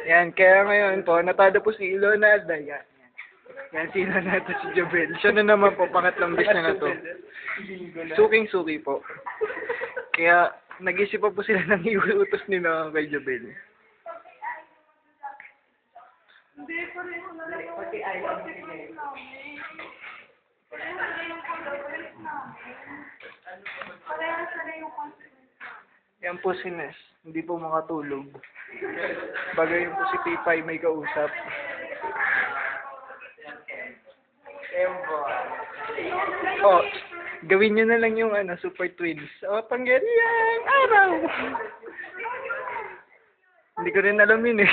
Yan, kaya ngayon po, natalo po si Leonardo. Yan. Yan, si Leonardo si Jobel. Siya na naman po, pangatlong beses na to. Suking-suki po. Kaya, nag-isip pa po sila ng iuutos nila kay Jobel. Hindi, pareho na lang yung pag-i-isip namin. Pareho na lang yung pag-i-isip namin. Pareho na yung pag-i-isip. Yan po si Nes, hindi po makatulog. Bagay po si Pipay may kausap. Oh, gawin nyo na lang yung Super Twins. Oh, pangyarihan! Araw! Hindi ko rin alam yun eh.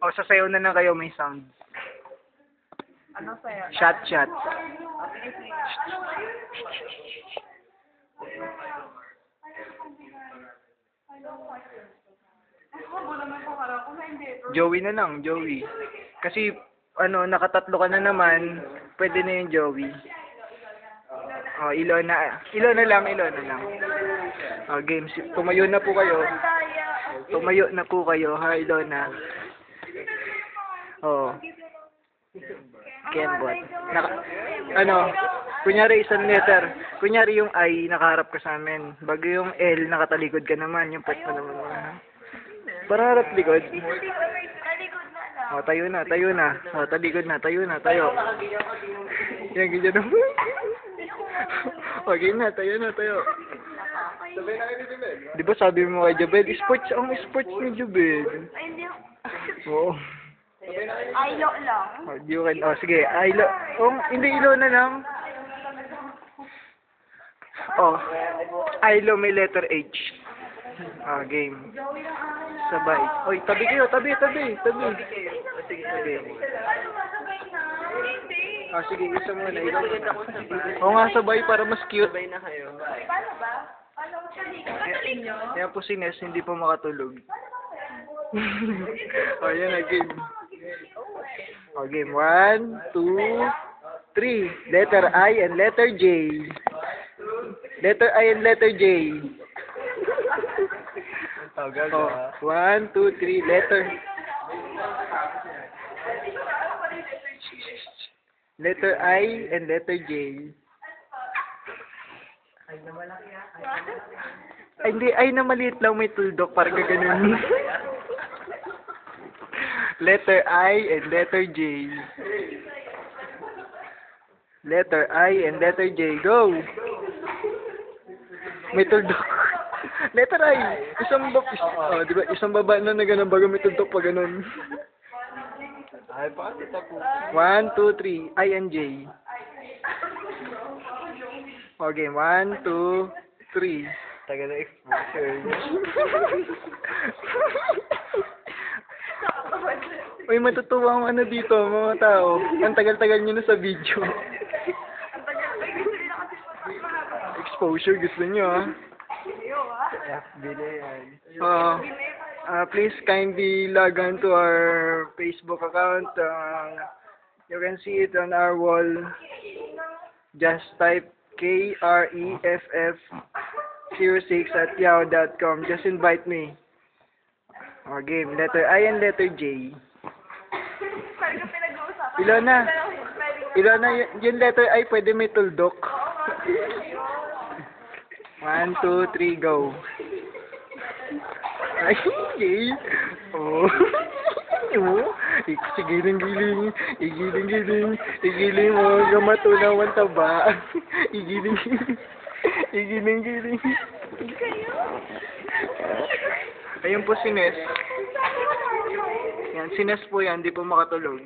Oh, sasayaw na lang kayo, may sound. Ano sa'yo? Shot. Joey na lang, Joey. Kasi, nakatatlo ka na naman, pwede na yung Joey. Oh, Ilona lang. Oh, games. Tumayo na po kayo, ha, Ilona. Oh. Kenbot. Kunyari isang letter. Kunyari yung I, nakaharap ka sa amin. Bago yung L, nakatalikod ka naman. Yung pat pa naman. Para harap likod. O, tayo na. O, talikod na, tayo. Yan, ganyan naman. O, game na, tayo. Sabay na kayo ni Jubel. Di ba sabi mo kay Jubel, sports ni Jubel. Ay, hindi. Oo. Aylo lang. Sige, Ilo. Hindi Ilo na lang. Ilo may letter H. Game. Sabay. Oy, tabi kayo, tabi. Sige. Sige, isa muna. Oo nga, sabay para mas cute. Paano ba? Paano mo siya? Kaya po si Nes, hindi po makatulog. Yan na, game. Game. 1, 2, 3. Letter I and letter J. Letter I and letter J. 1, 2, 3. Letter I and letter J. Ay, hindi. Ay na maliit lang, may tuldok. Parang gano'n. Letter I and letter J. Letter I and letter J. Go! May tuldok. Letter I. Diba? Isang baba na gano'n bago may tuldok pa gano'n. 1, 2, 3. I and J. Okay, 1, 2, 3. Taga na exposure. Uy, matutuwa ang dito, mga tao. Ang tagal-tagal nyo na sa video. Exposure, gusto nyo, ha? Please kindly log on to our Facebook account. You can see it on our wall. Just type KREFF06@yahoo.com. Just invite me. Game. Letter I and letter J. Ilona, yung letter I pwede may tuldok. 1, 2, 3, go. Ay, okay. Giling. Igiling mo, gamatunawan taba. Igiling. Ayun po si Nes. Yan, si Nes po yan, di po makatulog.